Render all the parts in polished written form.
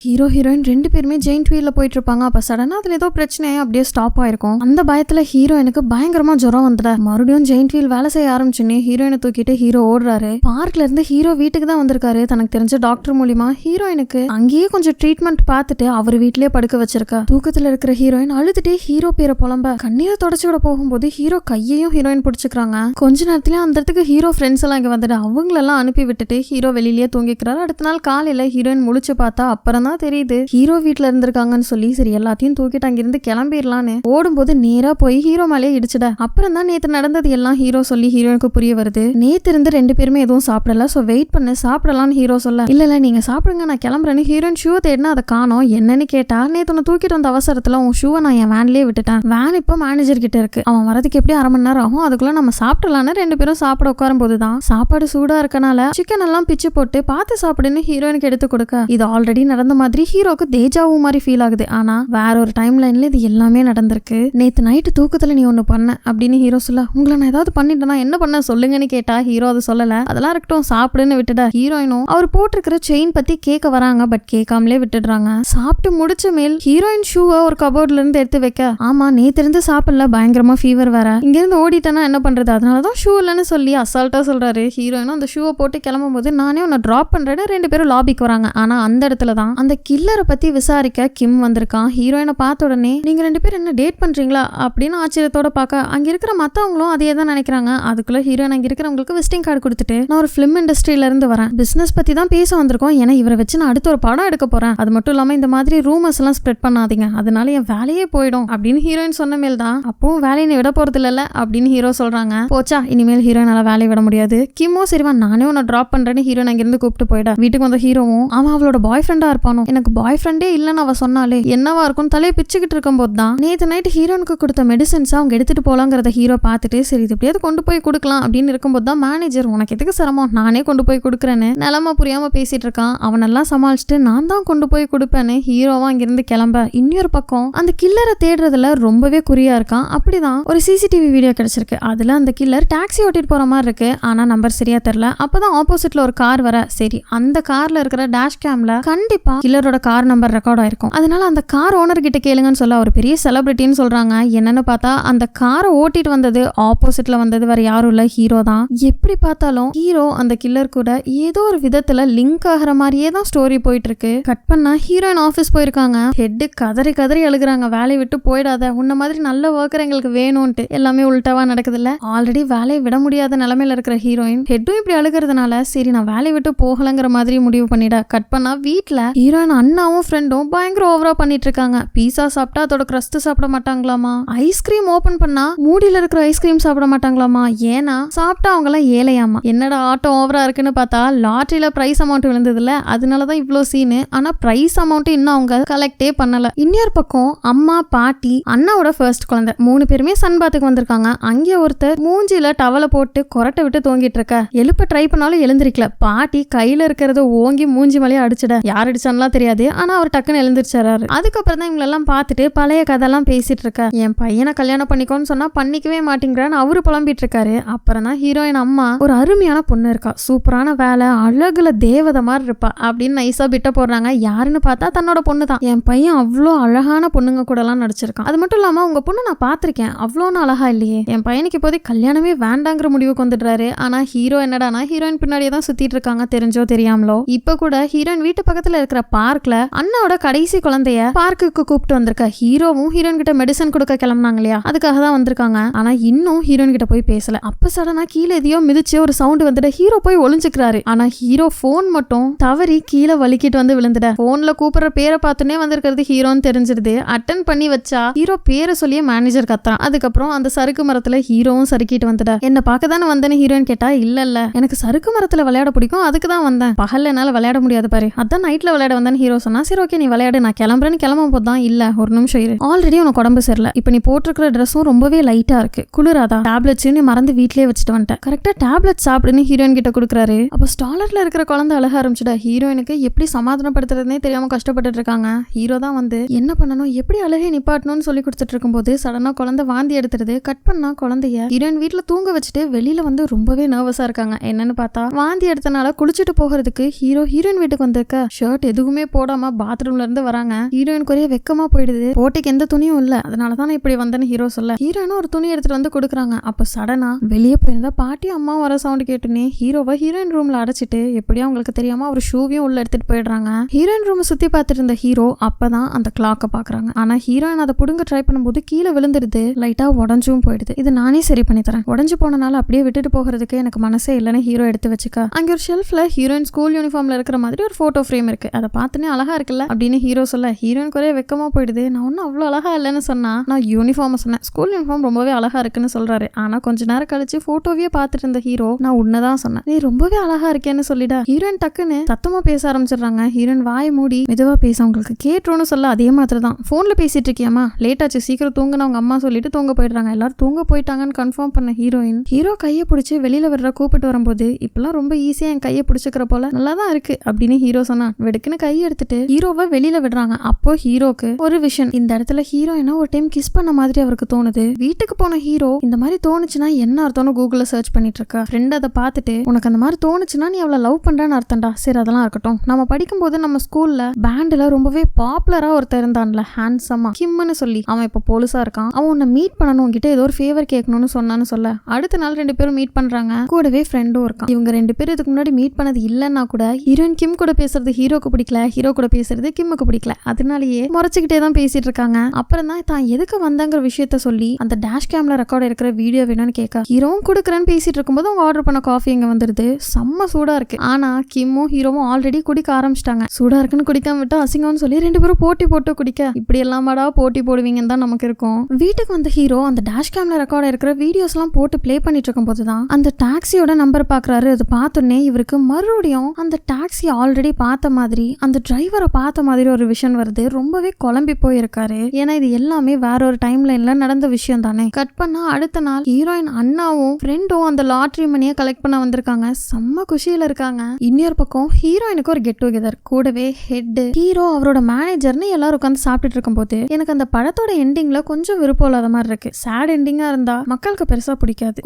Hero heroine 2 பேருமே giant வீல்ல போயிட்டு இருப்பாங்க. அப்ப சடனா அதுல ஏதோ பிரச்சனை அப்படியே ஸ்டாப் ஆயிருக்கும். அந்த பயத்துல ஹீரோயினுக்கு பயங்கரமா ஜுரம் வந்துட மறுபடியும் ஜெயிண்ட் வீல் வேலை செய்ய ஆரம்பிச்சுன்னு ஹீரோயினை தூக்கிட்டு ஹீரோ ஓடுறாரு. பார்க்ல இருந்து ஹீரோ வீட்டுக்கு தான் வந்திருக்காரு. தனக்கு தெரிஞ்ச டாக்டர் மூலியமா ஹீரோயினுக்கு அங்கேயே கொஞ்சம் ட்ரீட்மெண்ட் பார்த்துட்டு அவர் வீட்லயே படுக்க வச்சிருக்கா. தூக்கத்துல இருக்கிற ஹீரோயின் அழுதுட்டே ஹீரோ பேரை புலம்ப கண்ணீரை தொடச்சு விட போகும்போது ஹீரோ கையையும் ஹீரோயின் பிடிச்சிக்கிறாங்க. கொஞ்ச நேரத்துல அந்த இடத்துக்கு ஹீரோ ஃப்ரெண்ட்ஸ் எல்லாம் இங்க வந்துட்டு அவங்களெல்லாம் அனுப்பி விட்டுட்டு ஹீரோ வெளியிலேயே தூங்கிக்கிறாரு. அடுத்த நாள் காலையில ஹீரோயின் முழிச்சு பார்த்தா அப்புறம் தான் தெரியுது ஹீரோ வீட்ல இருந்திருக்காங்கன்னு சொல்லி சரி எல்லாத்தையும் தூக்கிட்டு அங்கிருந்து கிளம்பிடலான்னு ஓடும்போது நேரா போய் ஹீரோ மேலே இடிச்சுட. அப்புறம் தான் நேத்து நடந்தது எல்லாம் ஹீரோ சொல்லி ஹீரோனுக்கு புரிய வருது. நேத்து இருந்து 2 பேருமே எதுவும் சாப்பிடல, சோ வெயிட் பண்ணு சாப்பிடலான்னு ஹீரோ சொல்ல இல்ல நீங்க சாப்பிடுங்க நான் கிளம்புறேன்னு ஹீரோயின் ஷூ தேடினா அதை காணோம். என்னன்னு கேட்டா நேத்து உன்னை தூக்கிட்டு வந்த அவசரத்துல உன் ஷூவை நான் என் வேன்லயே விட்டுட்டேன். வேன் இப்போ மேனேஜர் கிட்ட இருக்கு, அவன் வரதுக்கு எப்படி 1/2 மணி நேரம் ஆகும், அதுக்குள்ள நம்ம சாப்பிடலான்னு 2 பேரும் சாப்பிட உட்காரும் போதுதான் சாப்பாடு சூடா இருக்கனால சிக்கன் எல்லாம் பிச்சு போட்டு பார்த்து சாப்பிடுன்னு ஹீரோயினுக்கு எடுத்து கொடுக்க இது ஆல்ரெடி நடந்த மாதிரி ஹீரோக்கு தேஜாவு மாதிரி ஃபீல் ஆகுது. ஆனா வேற ஒரு டைம் லைன்ல இது எல்லாமே நடந்திருக்கு. நேத்து நைட்டு தூக்கத்துல நீ ஒண்ணு பண்ண அப்படின்னு ஹீரோ சொல்ல உங்களை நான் ஏதாவது பண்ணிட்டேனா என்ன பண்ண சொல்லுங்கன்னு கேட்டா ஹீரோ அது சொல்லல. அதெல்லாம் இருக்கட்டும் சாப்பிடுன்னு விட்டுட. ஹீரோயினும் அவர் போட்டிருக்கிற செயின் பத்தி கேட்க வராங்க, பட் கேட்காமலே விட்டுடுறாங்க. சாப்பிட்டு முடிச்ச மேல் ஹீரோயின் ஷூவை ஒரு கபோர்ட்ல இருந்து எடுத்து வைக்க ஆமா நேத்து இருந்து சாப்பிடல பயங்கரமா ஃபீவர் வேற இங்க இருந்து ஓடிட்டேன்னா என்ன பண்றது, அதனாலதான் ஷூ இல்லன்னு சொல்லி அசால்ட்டா சொல்றாரு. ஹீரோயினும் அந்த ஷூவை போட்டு கிளம்பும் போது நானே உன்னை டிராப் பண்றேன்னு 2 பேரும் லாபிக்கு வராங்க. ஆனா அந்த இடத்துலதான் அந்த கில்லரை பத்தி விசாரிக்க கிம் வந்திருக்கான். ஹீரோயினை பார்த்த உடனே நீங்க 2 பேரும் என்ன டேட் பண்றீங்களா அப்படின்னு ஆச்சரியத்தோட பார்க்க அங்க இருக்கிற மத்தவங்களும் அதே தான் நினைக்கிறாங்க. அதுக்குள்ள ஹீரோயின் அங்க இருக்கிறவங்களுக்கு விசிட்டிங் கார்டு கொடுத்துட்டு நான் ஒரு பிலிம் இண்டஸ்ட்ரியில இருந்து வரேன், பிசினஸ் பத்தி தான் பேச வந்திருக்கோம், ஏன்னா இவரை வச்சு நான் அடுத்த ஒரு படம் எடுக்க போறேன், அது மட்டும் இல்லாம இந்த மாதிரி ரூமர்ஸ் எல்லாம் ஸ்ப்ரெட் பண்ணாதீங்க, அதனால என் வேலையே போயிடும் அப்படின்னு ஹீரோயின் சொன்ன மேல் தான் அப்பவும் வேலையை விட போறது இல்ல அப்படின்னு ஹீரோ சொல்றாங்க. போச்சா இனிமேல் ஹீரோயினால வேலையை விட முடியாது. கிம்மோ சரிவா நானே உன்னை டிராப் பண்றேன்னு ஹீரோயின் அங்கிருந்து கூப்பிட்டு போயிட வீட்டுக்கு வந்த ஹீரோவும் அவன் அவளோட பாய் ஃப்ரெண்டா இருப்பானோ எனக்கு பாய் ஃப்ரெண்டே இல்லன்னு அவ சொன்னாலே என்னவா இருக்கும் தலையை பிச்சுக்கிட்டு இருக்கும் போது தான் நேத்து நைட்டு ஹீரோனுக்கு கொடுத்த மெடிசன்ஸ் அவங்க எடுத்துட்டு போலாங்கிறத ஹீரோ பார்த்துட்டு சரி இது எப்படியாவது கொண்டு போய் கொடுக்கலாம் அப்படின்னு இருக்கும்போது தான் மேனேஜர் உனக்கு எதுக்கு சிரமம் நானே கொண்டு போய் கொடுக்குறேன்னு நிலமா புரியாம பேசிட்டு இருக்கான். அவனெல்லாம் சமாளிச்சுட்டு நான் தான் கொண்டு போய் கொடுப்பேன்னு ஹீரோவா அங்கிருந்து கிளம்ப இன்னொரு பக்கம் அந்த கில்லரை தேடுறதுல ரொம்பவே குறியா இருக்கான். அப்படிதான் ஒரு சிசிடிவி வீடியோ கிடைச்சிருக்கு. அதுல அந்த கில்லர் டாக்ஸி ஓட்டிட்டு போற மாதிரி இருக்கு, ஆனா நம்பர் சரியா தெரியல. அப்பதான் ஆப்போசிட்ல ஒரு கார் வர சரி அந்த கார்ல இருக்கிற டேஷ் கேம்ல கண்டிப்பா கில்லரோட கார் நம்பர் ரெக்கார்ட் ஆயிருக்கும். அதனால அந்த கார் ஓனர் கிட்ட கேளுங்கன்னு சொல்ல ஒரு பெரிய செலிபிரிட்டின்னு சொல்றாங்க. என்னன்னு பார்த்தா அந்த காரை ஓட்டிட்டு வந்தது ஆப்போசிட்ல வந்தது வேற யாரும் இல்ல ஹீரோ தான். எப்படி பார்த்தாலும் ஹீரோ அந்த கில்லர் கூட ஏதோ ஒரு விதத்துல லிங்க் ஆகிற மாதிரியே தான் ஸ்டோரி போயிட்டு இருக்கு. கட் பண்ணா ஹீரோயின் ஆபீஸ் போயிருக்காங்க. ஹெட் கதறி கதறி அழுகுறாங்க, வேலையை விட்டு போயிடாத, உன்ன மாதிரி நல்ல ஒர்க்கர் எங்களுக்கு வேணும்ட்டு. எல்லாமே உள்டாவா நடக்குது இல்ல. ஆல்ரெடி வேலையை விட முடியாத நிலைமையில இருக்கிற ஹீரோயின் ஹெட்டும் இப்படி அழுகிறதுனால சரி நான் வேலையை விட்டு போகலங்கிற மாதிரி முடிவு பண்ணிட. கட் பண்ணா வீட்டுல ஹீரோயின் அண்ணாவும் ஃப்ரெண்டும் பயங்கர ஓவரா பண்ணிட்டு இருக்காங்க. பீஸா சாப்பிட்டா அதோட கிரஸ்ட் சாப்பிட மாட்டாங்களாமா, ஐஸ்கிரீம் ஓபன் பண்ணா மூடியில இருக்கிற ஐஸ்கிரீம் சாப்பிட மாட்டாங்களாமா, ஏன்னா சாப்பிட்டா அவங்க எல்லாம் ஏழையாமா. என்னடா ஆட்டம் ஓவரா இருக்குன்னு பார்த்தா லாட்டரியில பிரைஸ் அமௌண்ட் விழுந்ததுல அதனாலதான் இவ்வளோ சீனு. ஆனா பிரைஸ் அமௌண்ட் இன்னும் அவங்க கலெக்டே பண்ணல. இன்னொரு பக்கம் அம்மா பாட்டி அண்ணாவோட ஃபர்ஸ்ட் குழந்தை 3 பேருமே சன் பாத்துக்கு வந்திருக்காங்க. அங்கே ஒருத்தர் மூஞ்சில டவலை போட்டு கொரட்டை விட்டு தூங்கிட்டு இருக்க எழுப்ப ட்ரை பண்ணாலும் எழுந்திருக்கல. பாட்டி கையில இருக்கிறத ஓங்கி மூஞ்சி மலையா அடிச்சிட யார் அடிச்சான்லாம் தெரியாது, ஆனா அவர் டக்குன்னு எழுந்திருச்சாரு. அதுக்கப்புறம் தான் இவங்களெல்லாம் பார்த்துட்டு பழைய கதையெல்லாம் பேசிட்டு இருக்க. என் பையனை கல்யாணம் பண்ணிக்கோன்னு சொன்னா பண்ணிக்கவே மாட்டேங்கிறான்னு அவரு புலம்பிட்டு இருக்காரு. அப்புறம் தான் ஹீரோயின் அம்மா ஒரு அருமையான பொண்ணு இருக்கா, சூப்பரான வேலை, அழகுல தேவதை மாதிரி இருப்பா அப்படின்னு நைஸா பிட்ட போடுறாங்க. யாருன்னு பார்த்தா தன்னோட பொண்ணு தான். என் பையன் அவ்வளோ அழகான பொண்ணுங்க கூட எல்லாம் நடிச்சிருக்கான், அது மட்டும் இல்லாம உங்க பொண்ணு நான் பாத்திருக்கேன் அவ்வளோன்னு அழகா இல்லையே, என் பையனுக்கு இப்போதைக்கு கல்யாணமே வேண்டாங்கிற முடிவுக்கு வந்துடுறாரு. ஆனா ஹீரோ என்னடானா ஹீரோயின் பின்னாடியே தான் சுத்திட்டு இருக்காங்க தெரிஞ்சோ தெரியாமலோ. இப்ப கூட ஹீரோயின் வீட்டு பக்கத்துல இருக்கிற பார்க்ல அண்ணாவோட கடைசி குழந்தைய பார்க்குக்கு கூப்பிட்டு வந்திருக்க. ஹீரோவும் ஹீரோயின் கிட்ட மெடிசன் கொடுக்க கிளம்புனாங்க இல்லையா, அதுக்காக தான் வந்திருக்காங்க. ஆனா இன்னும் ஹீரோயின் கிட்ட போய் பேசல. அப்ப சடனா கீழே எதையோ மிதிச்சு ஒரு சவுண்ட் வந்துட்டு ஹீரோ போய் ஒளிஞ்சுக்கிறாரு. ஆனா ஹீரோ போன் மட்டும் தவறி கீழே வலிக்கிட்டு வந்து விழுந்துட. போன்ல கூப்பிடுற பேரை பார்த்துனே வந்திருக்கிறது ஹீரோன்னு தெரிஞ்சிருது. அட்டன் பண்ணி வச்சா ஹீரோ பேரை சொல்லியே மேனேஜர் கத்துறான். அதுக்கப்புறம் அந்த சறுக்கு மரத்துல ஹீரோவும் சறுக்கிட்டு வந்துட. என்ன பார்க்க தானே வந்தேன்னு ஹீரோயின் கேட்டா இல்ல எனக்கு சறுக்கு மரத்துல விளையாட பிடிக்கும் அதுக்கு தான் வந்தேன், பகல்ல என்னால விளையாட முடியாது பாரு, அதான் நைட்ல விளையாட வந்தேன்னு ஹீரோ சொன்னா. சரி ஓகே நீ விளையாடு நான் கிளம்புறேன்னு கிளம்பும் போது தான் இல்ல ஒரு நிமிஷம் இரு, ஆல்ரெடி உனக்கு உடம்பு சரியில்லை, இப்ப நீ போட்டிருக்கிற ட்ரெஸ்ஸும் ரொம்பவே லைட்டா இருக்கு, குளிராதா, டேப்லெட்ஸ் நீ மறந்து வீட்லயே வச்சுட்டு வந்துட்டேன், கரெக்டா டேப்லெட் சாப்பிடுன்னு ஹீரோயின் கிட்ட கொடுக்குறாரு. அப்ப ஸ்டாலர்ல இருக்கிற குழந்தை அழக ஆரம்பிச்சுடா. ஹீரோயினுக்கு எப்படி சமாதானப்படுத்துறதுனே தெரியாம கஷ்டப்பட்டு இருக்காங்க. ஹீரோ தான் வந்து என்ன பண்ணணும் எப்படி அழகை நிப்பாட்டணும்னு சொல்லி கொடுத்துட்டு இருக்கும்போது சடனா குழந்தை வாந்தி எடுத்துருது. கட் பண்ணா குழந்தைய ஹீரோயின் வீட்டுல தூங்க வச்சுட்டு வெளியில வந்து ரொம்பவே நர்வஸா இருக்காங்க. என்னன்னு பார்த்தா வாந்தி எடுத்தனால குளிச்சுட்டு போகிறதுக்கு ஹீரோயின் வீட்டுக்கு வந்திருக்க ஷர்ட் எது எதுவுமே போடாம பாத்ரூம்ல இருந்து வராங்க. ஹீரோயினுக்கு ஒரே வெக்கமா போயிடுது. போட்டிக்கு எந்த துணியும் இல்ல, அதனாலதான் நான் இப்படி வந்தேன்னு ஹீரோ சொல்ல ஹீரோயினும் ஒரு துணி எடுத்துட்டு வந்து கொடுக்குறாங்க. அப்ப சடனா வெளியே போயிருந்தா பாட்டி அம்மா வர சவுண்ட் கேட்டுனே ஹீரோவை ஹீரோயின் ரூம்ல அடைச்சிட்டு எப்படியும் அவங்களுக்கு தெரியாம ஒரு ஷூவையும் உள்ள எடுத்துட்டு போயிடுறாங்க. ஹீரோயின் ரூம் சுத்தி பார்த்துட்டு இருந்த ஹீரோ அப்பதான் அந்த கிளாக்க பாக்குறாங்க. ஆனா ஹீரோயின் அதை புடுங்க ட்ரை பண்ணும்போது கீழே விழுந்துருது. லைட்டா உடஞ்சும் போயிடுது. இது நானே சரி பண்ணி தரேன், உடஞ்சு போனனால அப்படியே விட்டுட்டு போகிறதுக்கு எனக்கு மனசே இல்லைன்னு ஹீரோ எடுத்து வச்சுக்க. அங்க ஒரு ஷெல்ஃப்ல ஹீரோயின் ஸ்கூல் யூனிஃபார்ம்ல இருக்கிற மாதிரி ஒரு போட்டோ ஃப்ரேம் இருக்கு. அதை பார்த்துனே அழகா இருக்குல்ல அப்படின்னு ஹீரோ சொல்ல ஹீரோயினுக்கு ஒரே வெக்கமா போயிடுது. நான் ஒன்னும் அவ்வளவு அழகா இல்லைன்னு சொன்னா, நான் யூனிஃபார்ம் சொன்னேன், ஸ்கூல் யூனிஃபார்ம் ரொம்பவே அழகா இருக்குன்னு சொல்றாரு. ஆனா கொஞ்ச நேரம் கழிச்சு போட்டோவே பார்த்துட்டு இருந்த ஹீரோ நான் உன்னதான் சொன்னேன், நீ ரொம்பவே அழகா இருக்கேன்னு சொல்லிட ஹீரோயின் டக்குன்னு சத்தமா பேச ஆரம்பிச்சிடுறாங்க. ஹீரோயின் வாய் மூடி மெதுவா பேச உங்களுக்கு கேட்டுருன்னு சொல்ல அதே மாதிரி தான் போன்ல பேசிட்டு இருக்கியாமா, லேட் ஆச்சு, சீக்கிரம் தூங்குன்னு அவங்க அம்மா சொல்லிட்டு தூங்க போயிடுறாங்க. எல்லாரும் தூங்க போயிட்டாங்கன்னு கன்ஃபார்ம் பண்ண ஹீரோயின் ஹீரோ கையை பிடிச்சி வெளியில வர்ற கூப்பிட்டு வரும்போது இப்பெல்லாம் ரொம்ப ஈஸியா என் கையை பிடிச்சிக்கிற போல நல்லாதான் இருக்கு அப்படின்னு ஹீரோ சொன்னா வெடுக்குன்னு கையை எடுத்துட்டு ஹீரோவை வெளியில விடுறாங்க. அப்போ ஹீரோக்கு ஒரு விஷன், இந்த இடத்துல ஹீரோயினா ஒரு டைம் கிஸ் பண்ண மாதிரி அவருக்கு தோணுது. வீட்டுக்கு போன ஹீரோ இந்த மாதிரி தோணுச்சுன்னா என்ன அர்த்தம்னு கூகுள்ல சர்ச் பண்ணிட்டு இருக்கா. ஃப்ரெண்ட் அதை பார்த்துட்டு உனக்கு அந்த மாதிரி தோணுச்சுன்னா நீ அவளை லவ் பண்றேன்னு அர்த்தம்டா. சரி அதெல்லாம் இருக்கட்டும், நம்ம படிக்கும்போது நம்ம ஸ்கூல்ல பேண்ட்ல ரொம்பவே பாப்புலரா ஒருத்தர் இருந்தான்ல ஹேண்ட்ஸமா கிம்னு சொல்லி, அவன் இப்ப போலீஸா இருக்கான். அவன் உன்னை மீட் பண்ணணும், உங்ககிட்ட ஏதோ ஒரு ஃபேவர் கேட்கணும்னு சொன்னான்னு சொல்ல அடுத்த நாள் 2 பேரும் மீட் பண்றாங்க. கூடவே ஃப்ரெண்டும் இருக்கான். இவங்க 2 பேரும் இதுக்கு முன்னாடி மீட் பண்ணது இல்லைன்னா கூட ஹீரோயின் கிம் கூட பேசுறது ஹீரோக்கு பிடிக்கல, ஹீரோ கூட பேசுறது கிம்முக்கு பிடிக்கல. அதனாலேயே முறைச்சுக்கிட்டே தான் பேசிட்டு இருக்காங்க. அப்புறம் தான் தான் எதுக்கு வந்தாங்கிற விஷயத்த சொல்லி அந்த டேஷ் கேம்ல ரெக்கார்ட் இருக்கிற வீடியோ வேணும்னு கேட்க ஹீரோவும் கொடுக்குறேன்னு பேசிட்டு இருக்கும்போது அவங்க ஆர்டர் பண்ண காஃபி இங்க வந்துருது. செம்ம சூடா இருக்கு. ஆனா கிம்மும் ஹீரோவும் ஆல்ரெடி குடிக்க ஆரம்பிச்சிட்டாங்க. சூடா இருக்குன்னு குடிக்காம விட்டா அசிங்கம்னு சொல்லி 2 பேரும் போட்டி போட்டு குடிக்க இப்படி எல்லாமாடா போட்டி போடுவீங்கன்னு தான் நமக்கு இருக்கும். வீட்டுக்கு வந்த ஹீரோ அந்த டேஷ் கேம்ல ரெக்கார்ட் இருக்கிற வீடியோஸ் எல்லாம் போட்டு பிளே பண்ணிட்டு இருக்கும் போதுதான் அந்த டாக்ஸியோட நம்பர் பாக்குறாரு. அது பார்த்தோன்னே இவருக்கு மறுபடியும் அந்த டாக்ஸி ஆல்ரெடி பார்த்த மாதிரி அந்த டிரைவரை பார்த்த மாதிரி ஒரு விஷயம் வருது. ரொம்பவே குழம்பி போயிருக்காரு. ஏன்னா இது எல்லாமே வேற ஒரு டைம் லைன்ல நடந்த விஷயம் தானே. கட் பண்ணா அடுத்த நாள் ஹீரோயின் அண்ணாவும் ஃப்ரெண்டும் அந்த லாட்டரி மணியை கலெக்ட் பண்ண வந்திருக்காங்க. செம்ம குஷியில இருக்காங்க. இன்னொரு பக்கம் ஹீரோயினுக்கு ஒரு கெட் டுகெதர். கூடவே ஹெட் ஹீரோ அவரோட மேனேஜர்னு எல்லாரும் உட்காந்து சாப்பிட்டுட்டு இருக்கும் போது எனக்கு அந்த படத்தோட எண்டிங்ல கொஞ்சம் விருப்பம் இல்லாத மாதிரி இருக்கு. சேட் எண்டிங்கா இருந்தா மக்களுக்கு பெருசா பிடிக்காது.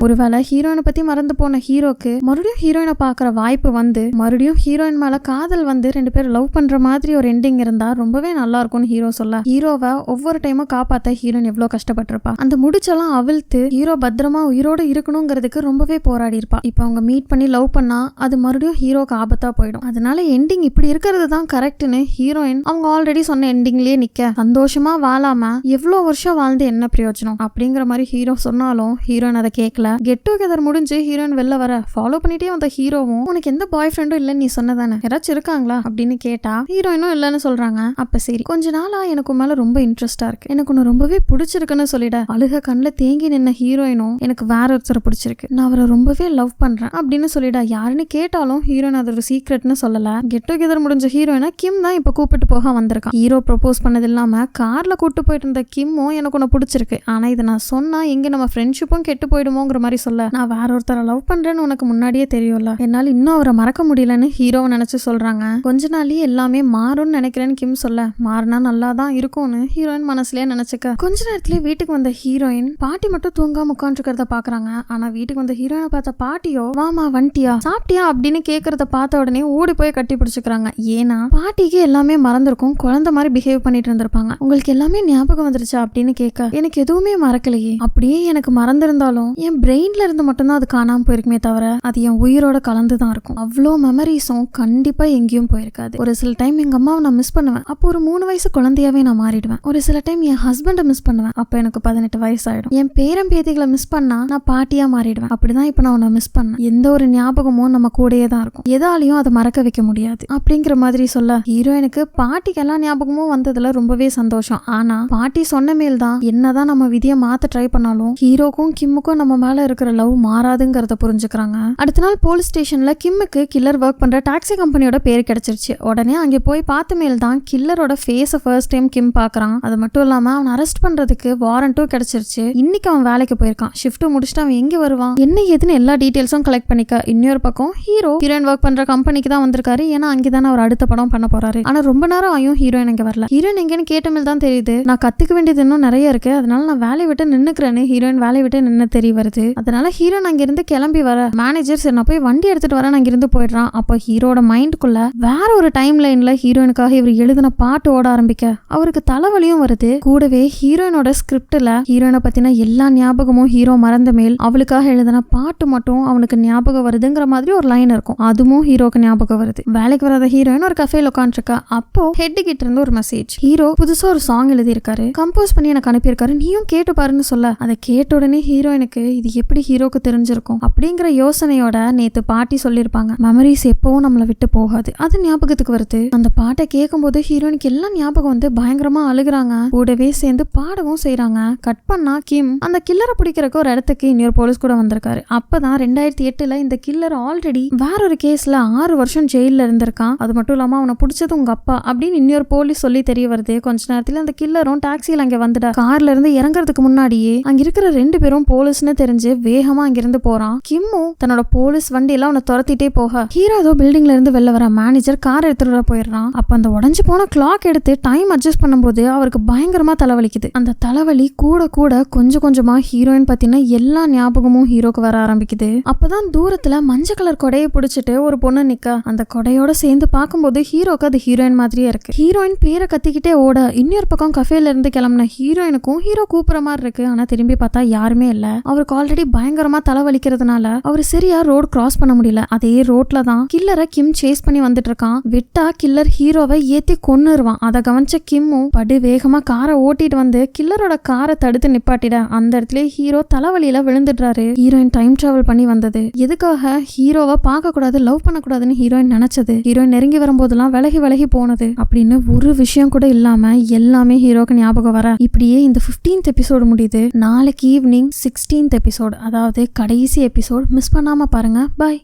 ஒருவேளை ஹீரோயினை பத்தி மறந்து போன ஹீரோக்கு மறுபடியும் ஹீரோயினை பாக்குற வாய்ப்பு வந்து மறுபடியும் ஹீரோயின் மேல காதல் வந்து 2 பேரும் லவ் பண்ற மாதிரி ஒரு எண்டிங் இருந்தா ரொம்பவே நல்லா இருக்கும்னு ஹீரோ சொல்ல ஹீரோவை ஒவ்வொரு டைமும் காப்பாத்த ஹீரோயின் எவ்வளவு கஷ்டப்பட்டிருப்பா. அந்த முடிச்செல்லாம் அவிழ்த்து ஹீரோ பத்திரமா உயிரோட இருக்கணுங்கிறதுக்கு ரொம்பவே போராடி இருப்பா. இப்ப அவங்க மீட் பண்ணி லவ் பண்ணா அது மறுபடியும் ஹீரோக்கு ஆபத்தா போயிடும். அதனால எண்டிங் இப்படி இருக்கிறது தான் கரெக்ட்னு ஹீரோயின் அவங்க ஆல்ரெடி சொன்ன எண்டிங்லயே நிக்க சந்தோஷமா வாழாம எவ்வளவு வருஷம் வாழ்ந்து என்ன பிரயோஜனம் அப்படிங்கிற மாதிரி ஹீரோ சொன்னாலும் ஹீரோயின் அதை கேட்கல. கெட் டுகெதர் முடிஞ்சு ஹீரோயின் வெளில வர ஃபாலோ பண்ணிட்டே வந்த ஹீரோவும் உனக்கு எந்த பாய் ஃப்ரெண்டும் இல்லன்னு நீ சொன்னதானே, யாராச்சும் இருக்காங்களா அப்படின்னு கேட்டா ஹீரோயினும் இல்லன்னு சொல்றாங்க. அப்ப சரி கொஞ்ச நாளா எனக்கு மேல ரொம்ப இன்ட்ரெஸ்டா இருக்கு, எனக்கு ஒன்னு ரொம்பவே பிடிச்சிருக்குன்னு சொல்லிட அழுக கண்ணுல தேங்கி நின்ன ஹீரோயினும் எனக்கு வேற ஒருத்தரை பிடிச்சிருக்கு, நான் அவரை ரொம்பவே லவ் பண்றேன் அப்படின்னு சொல்லிட யாருன்னு கேட்டாலும் ஹீரோயின் அது ஒரு சீக்ரெட்னு சொல்லல. கெட் டுகெதர் முடிஞ்ச ஹீரோயினா கிம் தான் இப்ப கூப்பிட்டு போக வந்திருக்கான். ஹீரோ ப்ரப்போஸ் பண்ணது இல்லாம கார்ல கூட்டு போயிட்டு இருந்த கிம்மும் எனக்கு ஒன்னு பிடிச்சிருக்கு, ஆனா இதை நான் சொன்னா எங்க நம்ம ஃப்ரெண்ட்ஷிப்பும் கெட்டு போயிடுமோங்கிற மாதிரி சொல்ல நான் வேற ஒருத்தரை லவ் பண்றேன்னு உனக்கு முன்னாடியே தெரியும்ல, என்னால இன்னும் அவரை மறக்க முடியலன்னு ஹீரோவை நினைச்சு சொல்றாங்க. கொஞ்ச நாளே எல்லாமே மாறும்னு நினைக்கிறேன்னு கிம் சொல்ல மாறினா நல்லா தான் இருக்கும்னு ஹீரோயின் மனசுலயே நினைச்சுக்க கொஞ்ச நேரத்துல வீட்டுக்கு வந்த ஹீரோயின் பாட்டி மட்டும் தூங்காம உட்காந்துருக்கிறத பாக்குறாங்க. ஆனா வீட்டுக்கு வந்த ஹீரோயினை பார்த்த பாட்டியோ வாமா வண்டியா சாப்பிட்டியா அப்படின்னு கேக்குறத பார்த்த உடனே ஓடி போய் கட்டி பிடிச்சுக்கிறாங்க. ஏன்னா பாட்டிக்கு எல்லாமே மறந்துருக்கும், குழந்தை மாதிரி பிஹேவ் பண்ணிட்டு இருந்திருப்பாங்க. உங்களுக்கு எல்லாமே ஞாபகம் வந்துருச்சா அப்படின்னு கேட்க எனக்கு எதுவுமே மறக்கலையே, அப்படியே எனக்கு மறந்திருந்தாலும் என் பிரெயின்ல இருந்து மட்டும்தான் அது காணாம போயிருக்குமே தவிர அது என் உயிரோட கலந்துதான் இருக்கும். அவ்வளோ மெமரிஸும் கண்டிப்பா எங்கேயும் போயிருக்காது. ஒரு சில டைம் எங்க அம்மாவை நான் மிஸ் பண்ணுவேன், அப்போ ஒரு 3 வயசு குழந்தையாவே நான் மாறிடுவேன். ஒரு சில டைம் என் ஹஸ்பண்டை மிஸ் பண்ணுவேன், அப்போ எனக்கு 18 வயசு ஆயிடும். என் பேரன் பேத்திகளை மிஸ் பண்ணா நான் பாட்டியா மாறிடுவேன். அப்படிதான் இப்ப நான் உன்னை மிஸ் பண்ணேன். எந்த ஒரு ஞாபகமும் நம்ம கூடயே தான் இருக்கும், எதாலையும் அதை மறக்க வைக்க முடியாது அப்படிங்கிற மாதிரி சொல்ல ஹீரோயினுக்கு பாட்டிக்கு எல்லா ஞாபகமும் வந்ததுல ரொம்பவே சந்தோஷம். ஆனா பாட்டி சொன்ன மேல் தான் என்னதான் நம்ம விதியை மாத்த ட்ரை பண்ணாலும் ஹீரோக்கும் கிம்முக்கும் நம்ம மேல இருக்கிற லவ் மாறாதுங்கிறத புரிஞ்சுக்கிறாங்க. அடுத்த நாள் போலீஸ் ஸ்டேஷன்ல கிம்முக்கு கில்லர் ஒர்க் பண்ற டாக்ஸி கம்பெனியோட பேர் கிடைச்சிருச்சு. உடனே அங்கே போய் பார்த்த மேல் தான் கில்லரோட ஃபேஸை ஃபர்ஸ்ட் டைம் கிம் பாக்குறான். அது மட்டும் இல்லாம அவன் அரெஸ்ட் பண்றதுக்கு வாரண்ட்டும் கிடைச்சிருச்சு. இன்னைக்கு அவன் வேலைக்கு போயிருக்கான். ஷிஃப்ட் முடிச்சுட்டு அவன் எங்க வருவான் என்ன ஏதுன்னு எல்லா டீடைல்ஸும் கலெக்ட் பண்ணிக்க இன்னொரு பக்கம் ஹீரோயின் ஒர்க் பண்ற கம்பெனிக்கு தான் வந்திருக்காரு. ஏன்னா அங்கேதானே அவர் அடுத்த படம் பண்ண போறாரு. ஆனா ரொம்ப நேரம் ஆயும் ஹீரோயின் இங்க வரல. ஹீரோயின் எங்கன்னு கேட்ட மேல் தான் தெரியுது நான் கத்துக்க வேண்டியது இன்னும் நிறைய இருக்கு, அதனால நான் வேலையை விட்டு நின்னுக்கிறேன்னு ஹீரோயின் வேலையை விட்டு நின்று தெரிய வருது. அதனால ஹீரோயின் அங்கிருந்து கிளம்பி வர மேனேஜர் சரி நான் போய் வண்டி எடுத்துட்டு வரேன் அங்கிருந்து போயிடுறான். அப்போ ஹீரோட மைண்டுக்குள்ள வேற ஒரு டைம் லைன்ல ஹீரோயினுக்காக இவர் எழுதின பாட்டு ஓட ஆரம்பிக்க அவருக்கு தலைவலியும் வருது. கூடவே ஹீரோயினோட ஸ்கிரிப்ட்ல ஹீரோயினை பத்தின எல்லா ஞாபகமும் ஹீரோ மறந்த மேல் அவளுக்காக எழுதின பாட்டு மட்டும் அவனுக்கு ஞாபகம் வருதுங்கிற மாதிரி ஒரு லைன் இருக்கும். அதுவும் ஹீரோக்கு ஞாபகம் வருது. வேலைக்கு வராத ஹீரோயின் ஒரு கஃபேல உட்காந்துருக்கா. அப்போ ஹெட் கிட்ட இருந்து ஒரு மெசேஜ். ஹீரோ புதுசா ஒரு சாங் எழுதி இருக்காரு, கம்போஸ் பண்ணி எனக்கு அனுப்பியிருக்காரு, நீயும் கேட்டு பாருன்னு சொல்ல அதை கேட்ட உடனே ஹீரோயினுக்கு இது எப்படி ஹீரோக்கு தெரிஞ்சிருக்கும் அப்படிங்கிற யோசனையோட நேத்து பாட்டி சொல்லியிருப்பாங்க, மெமரிஸ் எப்பவும் நம்மளை விட்டு போகாது, அது ஞாபகத்துக்கு வருது. அந்த பாட்டை கேட்கும் போது ஹீரோயினுக்கு எல்லாம் ஞாபகம் வந்து பயங்கரமா அழுகுறாங்க. கூடவே சேர்ந்து பாடவும் செய்யறாங்க. கட் பண்ணா கிம் அந்த கில்லரை பிடிக்கிறக்கு ஒரு இடத்துக்கு இன்னொரு போலீஸ் கூட வந்திருக்காரு. அப்பதான் 2008 இந்த கில்லர் ஆல்ரெடி வேற ஒரு கேஸ்ல 6 வருஷம் ஜெயில இருந்திருக்கான். அது மட்டும் இல்லாம அவனை பிடிச்சது உங்க அப்பா அப்படின்னு இன்னொரு போலீஸ் சொல்லி தெரிய வருது. கொஞ்ச நேரத்துல அந்த கில்லரும் டாக்ஸில அங்க வந்துட்டா. கார்ல இருந்து இறங்குறதுக்கு முன்னாடியே அங்க இருக்கிற 2 பேரும் போலீஸ்னு தெரிஞ்சு வேகமா அங்கிருந்து போறான். கிம்மும் தன்னோட போலீஸ் வண்டியெல்லாம் அவனை துரத்திட்டே போக ஹீரோ ஏதோ பில்டிங்ல இருந்து வெளில வர மேனேஜர் கார் எடுத்துட்டு போயிடுறான். அப்ப அந்த உடஞ்சு போன கிளாக் எடுத்து டைம் அட்ஜஸ்ட் பண்ணும்போது அவருக்கு பயங்கரமா தலைவலிக்குது. அந்த தலைவலி கூட கூட கொஞ்சம் கொஞ்சமா ஹீரோயின் பத்தின எல்லா ஞாபகமும் ஹீரோக்கு வர ஆரம்பிக்குது. அப்பதான் தூரத்துல மஞ்சள் கலர் கொடையை பிடிச்சிட்டு ஒரு பொண்ணு நிக்க. அந்த கொடையோட சேர்ந்து பார்க்கும்போது ஹீரோக்கு அது ஹீரோயின் மாதிரியே இருக்கு. ஹீரோயின் பேரை கத்திக்கிட்டே ஓட இன்னொரு பக்கம் கஃபேல இருந்து கிளம்பின ஹீரோயினுக்கும் ஹீரோ கூப்பிடுற மாதிரி இருக்கு. ஆனா திரும்பி பார்த்தா யாருமே இல்ல. அவருக்கு ஆல்ரெடி பயங்கரமா தலைவலிக்கிறதுனால அவர் சரியா ரோட் கிராஸ் பண்ண முடியல. அதே ரோட்ல தான் கில்லரை கிம் சேஸ் பண்ணி வந்துட்டு இருக்கான். விட்டா கில்லர் ஹீரோவை ஏத்தி கொன்னுருவான். அதை கவனிச்ச கிம்மும் படு வேகமா காரை ஓட்டிட்டு வந்து கில்லரோட காரை தடுத்து நிப்பாட்டிட அந்த இடத்துல ஹீரோ தலைவலியில விழுந்துடுறாரு. ஹீரோயின் டைம் டிராவல் பண்ணி வந்தது எதுக்காக? ஹீரோவை பார்க்க கூடாது, லவ் பண்ணக்கூடாதுன்னு ஹீரோயின் நினைச்சது. ஹீரோயின் நெருங்கி வரும்போதெல்லாம் விலகி விலகி போனது அப்படின்னு ஒரு விஷயம் கூட இல்லாம எல்லாமே ஹீரோக்கு ஞாபகம் வர இப்படியே இந்த 15th எபிசோடு முடியுது. நாளைக்கு ஈவினிங் 16th எபிசோடு, அதாவது கடைசி எபிசோட் மிஸ் பண்ணாம பாருங்க. பாய்.